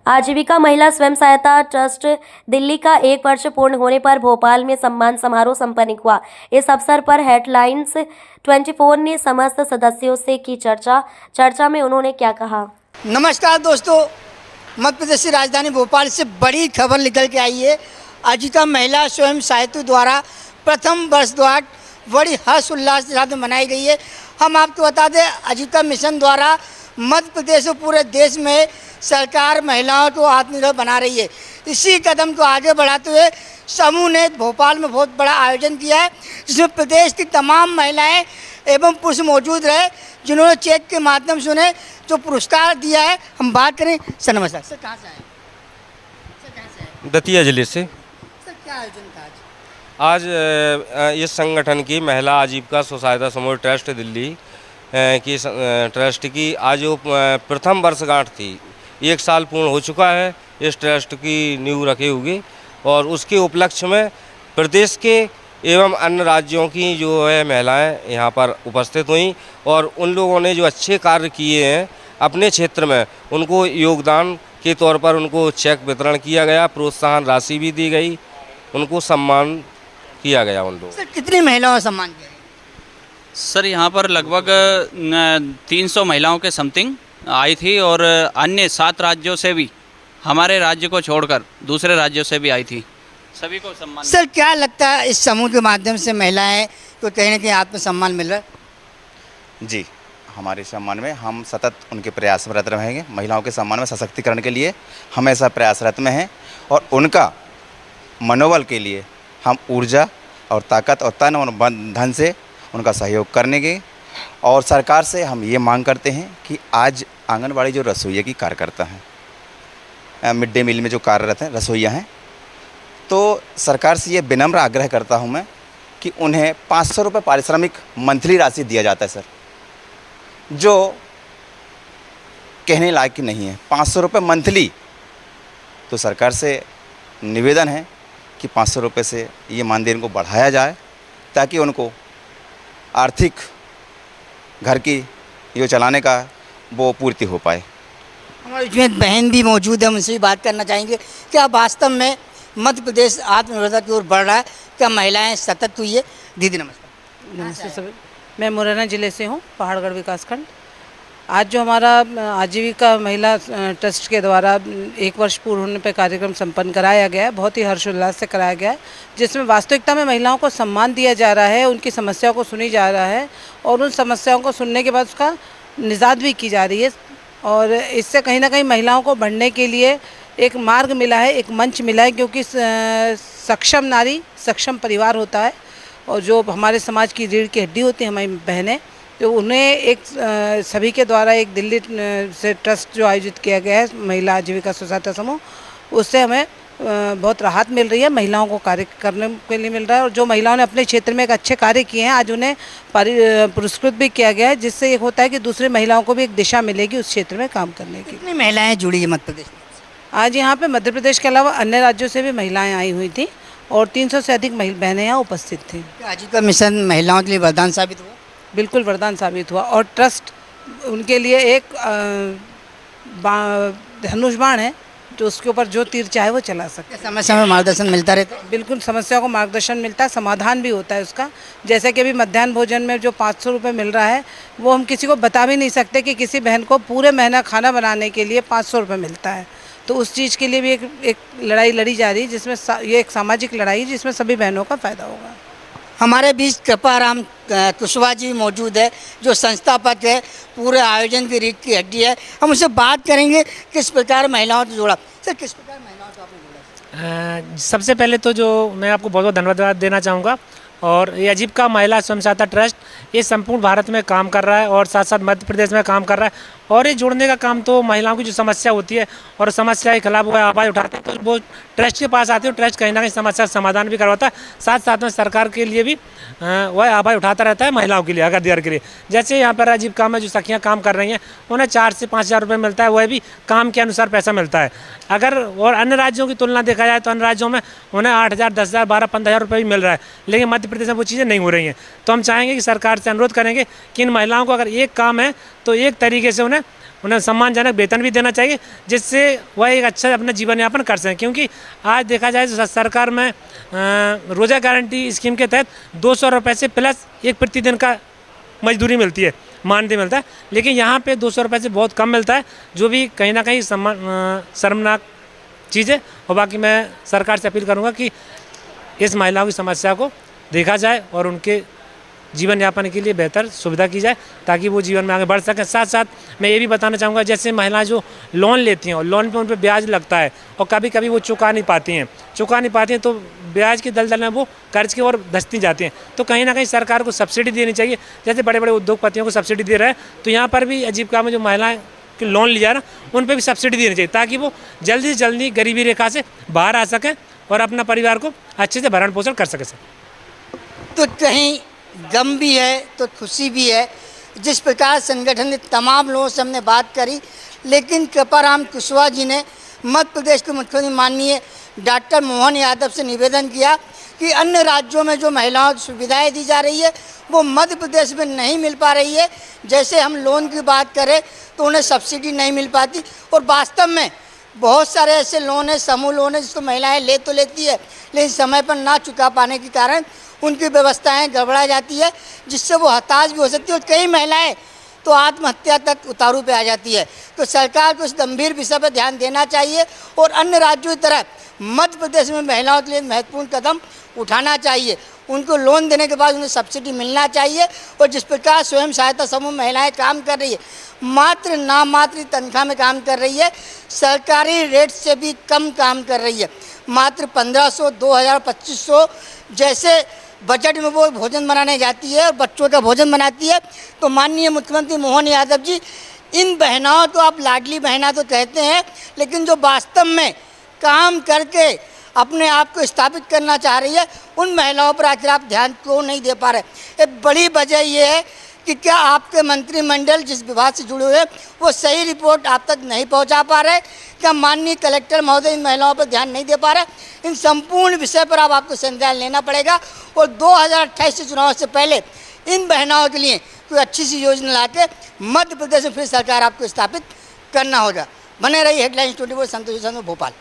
आजीविका महिला स्वयं सहायता ट्रस्ट दिल्ली का 1 वर्ष पूर्ण होने पर भोपाल में सम्मान समारोह संपन्न हुआ। इस अवसर पर हेडलाइंस 24 ने समस्त सदस्यों से की चर्चा में उन्होंने क्या कहा। नमस्कार दोस्तों, मध्य प्रदेश की राजधानी भोपाल से बड़ी खबर निकल के आई है। आजीविका महिला स्वयं सहायता द्वारा प्रथम वर्षगांठ बड़ी हर्ष उल्लास के साथ मनाई गई है। हम आपको बता दें, आजीविका मिशन द्वारा मध्य प्रदेश और पूरे देश में सरकार महिलाओं को आत्मनिर्भर बना रही है। इसी कदम को आगे बढ़ाते हुए समूह ने भोपाल में बहुत बड़ा आयोजन किया है, जिसमें प्रदेश की तमाम महिलाएं एवं पुरुष मौजूद रहे, जिन्होंने चेक के माध्यम से उन्हें जो पुरस्कार दिया है। हम बात करें, सर नमस्कार। सर कहाँ से आए? सर कहाँ से आए? दतिया जिले से। सर क्या आयोजन था आज इस संगठन की महिला आजीविका स्वसहायता समूह ट्रस्ट दिल्ली की ट्रस्ट की आज जो प्रथम वर्षगांठ थी, 1 साल पूर्ण हो चुका है इस ट्रस्ट की नींव रखे हुए, और उसके उपलक्ष्य में प्रदेश के एवं अन्य राज्यों की जो है महिलाएं यहाँ पर उपस्थित हुई, और उन लोगों ने जो अच्छे कार्य किए हैं अपने क्षेत्र में, उनको योगदान के तौर पर उनको चेक वितरण किया गया, प्रोत्साहन राशि भी दी गई, उनको सम्मान किया गया उन लोगों। सर कितनी महिलाओं का सम्मान किया? सर यहाँ पर लगभग 300 महिलाओं के समथिंग आई थी, और अन्य 7 राज्यों से भी, हमारे राज्य को छोड़कर दूसरे राज्यों से भी आई थी। सभी को सम्मान। सर क्या लगता है इस समूह के माध्यम से महिलाएं को कहीं ना कहीं आत्मसम्मान मिल रहा है? जी, हमारे सम्मान में हम सतत उनके प्रयासरत रहेंगे। महिलाओं के सम्मान में सशक्तिकरण के लिए हमेशा प्रयासरत में हैं, और उनका मनोबल के लिए हम ऊर्जा और ताकत और तन और धन से उनका सहयोग करने के, और सरकार से हम ये मांग करते हैं कि आज आंगनबाड़ी जो रसोइया की कार्यकर्ता हैं, मिड डे मील में जो कार्यरत हैं रसोइया हैं, तो सरकार से ये विनम्र आग्रह करता हूँ मैं कि उन्हें 500 रुपये पारिश्रमिक मंथली राशि दिया जाता है सर, जो कहने लायक नहीं है। 500 रुपये मंथली, तो सरकार से निवेदन है कि 500 रुपये से ये मानदेय को बढ़ाया जाए, ताकि उनको आर्थिक घर की जो चलाने का वो पूर्ति हो पाए। हमारे इसमें बहन भी मौजूद है, उनसे भी बात करना चाहेंगे। क्या वास्तव में मध्य प्रदेश आत्मनिर्भरता की ओर बढ़ रहा है? क्या महिलाएं सतत हुई है? दीदी नमस्कार। नमस्ते सभी, मैं मुरैना ज़िले से हूँ, पहाड़गढ़ विकासखंड। आज जो हमारा आजीविका महिला ट्रस्ट के द्वारा 1 वर्ष पूर्ण होने पर कार्यक्रम संपन्न कराया गया है, बहुत ही हर्षोल्लास से कराया गया है, जिसमें वास्तविकता में महिलाओं को सम्मान दिया जा रहा है, उनकी समस्याओं को सुनी जा रहा है, और उन समस्याओं को सुनने के बाद उसका निजात भी की जा रही है, और इससे कहीं ना कहीं महिलाओं को बढ़ने के लिए एक मार्ग मिला है, एक मंच मिला है, क्योंकि सक्षम नारी सक्षम परिवार होता है, और जो हमारे समाज की रीढ़ की हड्डी होती है हमारी बहनें, तो उन्हें एक सभी के द्वारा एक दिल्ली से ट्रस्ट जो आयोजित किया गया है महिला आजीविका स्वसहायता समूह, उससे हमें बहुत राहत मिल रही है, महिलाओं को कार्य करने के लिए मिल रहा है, और जो महिलाओं ने अपने क्षेत्र में एक अच्छे कार्य किए हैं आज उन्हें पुरस्कृत भी किया गया है, जिससे एक होता है कि दूसरी महिलाओं को भी एक दिशा मिलेगी उस क्षेत्र में काम करने की। कितनी महिलाएं जुड़ी है मध्य प्रदेश में? आज यहाँ पे मध्य प्रदेश के अलावा अन्य राज्यों से भी महिलाएं आई हुई थी, और 300 से अधिक बहनें यहाँ उपस्थित थीं। आजीविका मिशन महिलाओं के लिए वरदान साबित हुआ? बिल्कुल वरदान साबित हुआ, और ट्रस्ट उनके लिए एक धनुष बाण है, जो उसके ऊपर जो तीर चाहे वो चला सकते। समय समय मार्गदर्शन मिलता रहता है? बिल्कुल, समस्याओं को मार्गदर्शन मिलता है, समाधान भी होता है उसका। जैसे कि अभी मध्याह्न भोजन में जो 500 रुपये मिल रहा है, वो हम किसी को बता भी नहीं सकते कि किसी बहन को पूरे महीना खाना बनाने के लिए 500 रुपये मिलता है। तो उस चीज़ के लिए भी एक लड़ाई लड़ी जा रही है, जिसमें ये एक सामाजिक लड़ाई है, जिसमें सभी बहनों का फ़ायदा होगा। हमारे बीच कृपाराम कुशवाहा जी मौजूद है, जो संस्थापक है, पूरे आयोजन की रीढ़ की हड्डी है। हम उससे बात करेंगे किस प्रकार महिलाओं को जोड़ा। सर किस प्रकार महिलाओं को आपने जोड़ा? सबसे पहले तो जो मैं आपको बहुत बहुत धन्यवाद देना चाहूँगा, और ये आजीविका महिला स्वयं सहायता ट्रस्ट ये संपूर्ण भारत में काम कर रहा है, और साथ साथ मध्य प्रदेश में काम कर रहा है, और ये जोड़ने का काम तो महिलाओं की जो समस्या होती है और समस्या के खिलाफ वो आवाज़ उठाते हैं, तो वो ट्रस्ट के पास आते हैं, ट्रस्ट कहीं ना कहीं समस्या समाधान भी करवाता है, साथ साथ में सरकार के लिए भी वह आवाज़ उठाता रहता है महिलाओं के लिए, अगर देर के लिए। जैसे यहाँ पर आजीविका में जो सखियाँ काम कर रही हैं, उन्हें 4 से 5 हज़ार रुपये मिलता है, वह भी काम के अनुसार पैसा मिलता है। अगर और अन्य राज्यों की तुलना देखा जाए तो अन्य राज्यों में उन्हें 8,000, 10,000, 12-15,000 रुपये भी मिल रहा है, लेकिन मध्य प्रदेश में वो चीज़ें नहीं हो रही हैं। तो हम चाहेंगे कि सरकार से अनुरोध करेंगे कि इन महिलाओं को अगर एक काम है तो एक तरीके से उन्हें उन्हें सम्मानजनक वेतन भी देना चाहिए, जिससे वह एक अच्छा अपना जीवन यापन कर सकें। क्योंकि आज देखा जाए तो सरकार में रोज़ा गारंटी स्कीम के तहत 200 रुपये से प्लस एक प्रतिदिन का मजदूरी मिलती है, मानदेय मिलता है, लेकिन यहाँ पे 200 रुपये से बहुत कम मिलता है, जो भी कहीं ना कहीं शर्मनाक चीज़ है। और बाकी मैं सरकार से अपील करूँगा कि इस महिलाओं की समस्या को देखा जाए और उनके जीवन यापन के लिए बेहतर सुविधा की जाए, ताकि वो जीवन में आगे बढ़ सकें। साथ साथ मैं ये भी बताना चाहूँगा, जैसे महिलाएं जो लोन लेती हैं और लोन पे उन पर ब्याज लगता है और कभी कभी वो चुका नहीं पाती हैं तो ब्याज के दलदल में वो कर्ज की ओर धंसती जाती हैं। तो कहीं ना कहीं सरकार को सब्सिडी देनी चाहिए, जैसे बड़े बड़े उद्योगपतियों को सब्सिडी दे रहे हैं, तो यहाँ पर भी आजीविका में जो महिलाएँ के लोन लिया ना, उन पर भी सब्सिडी देनी चाहिए, ताकि वो जल्दी से जल्दी गरीबी रेखा से बाहर आ सकें और अपना परिवार को अच्छे से भरण पोषण कर सकें। तो कहीं गम भी है तो खुशी भी है। जिस प्रकार संगठन ने तमाम लोगों से हमने बात करी, लेकिन कृपाराम कुशवाहा जी ने मध्य प्रदेश के मुख्यमंत्री माननीय डॉक्टर मोहन यादव से निवेदन किया कि अन्य राज्यों में जो महिलाओं को सुविधाएं दी जा रही है वो मध्य प्रदेश में नहीं मिल पा रही है। जैसे हम लोन की बात करें तो उन्हें सब्सिडी नहीं मिल पाती, और वास्तव में बहुत सारे ऐसे लोन है, समूह लोन है, जिसको महिलाएं ले तो लेती है, लेकिन समय पर ना चुका पाने के कारण उनकी व्यवस्थाएं गड़बड़ा जाती है, जिससे वो हताश भी हो सकती है और कई महिलाएं तो आत्महत्या तक उतारू पे आ जाती है। तो सरकार को इस गंभीर विषय पर ध्यान देना चाहिए और अन्य राज्यों की तरह मध्य प्रदेश में महिलाओं के लिए महत्वपूर्ण कदम उठाना चाहिए। उनको लोन देने के बाद उन्हें सब्सिडी मिलना चाहिए, और जिस प्रकार स्वयं सहायता समूह महिलाएं काम कर रही है, मात्र नामात्र तनख्वाह में काम कर रही है, सरकारी रेट से भी कम काम कर रही है, मात्र 1500, 2000, 2500 जैसे बजट में वो भोजन बनाने जाती है और बच्चों का भोजन बनाती है। तो माननीय मुख्यमंत्री मोहन यादव जी, इन बहनों तो आप लाडली बहना तो कहते हैं, लेकिन जो वास्तव में काम करके अपने आप को स्थापित करना चाह रही है, उन महिलाओं पर आखिर आप ध्यान क्यों नहीं दे पा रहे। एक बड़ी वजह ये है कि क्या आपके मंत्रिमंडल जिस विभाग से जुड़े हुए हैं वो सही रिपोर्ट आप तक नहीं पहुंचा पा रहे, क्या माननीय कलेक्टर महोदय इन महिलाओं पर ध्यान नहीं दे पा रहे। इन संपूर्ण विषय पर अब आपको संज्ञान लेना पड़ेगा, और 2028 के चुनाव से पहले इन बहनों के लिए कोई अच्छी सी योजना ला के मध्य प्रदेश में फिर सरकार आपको स्थापित करना होगा। बने रही हेडलाइंस 24 संतोष भोपाल।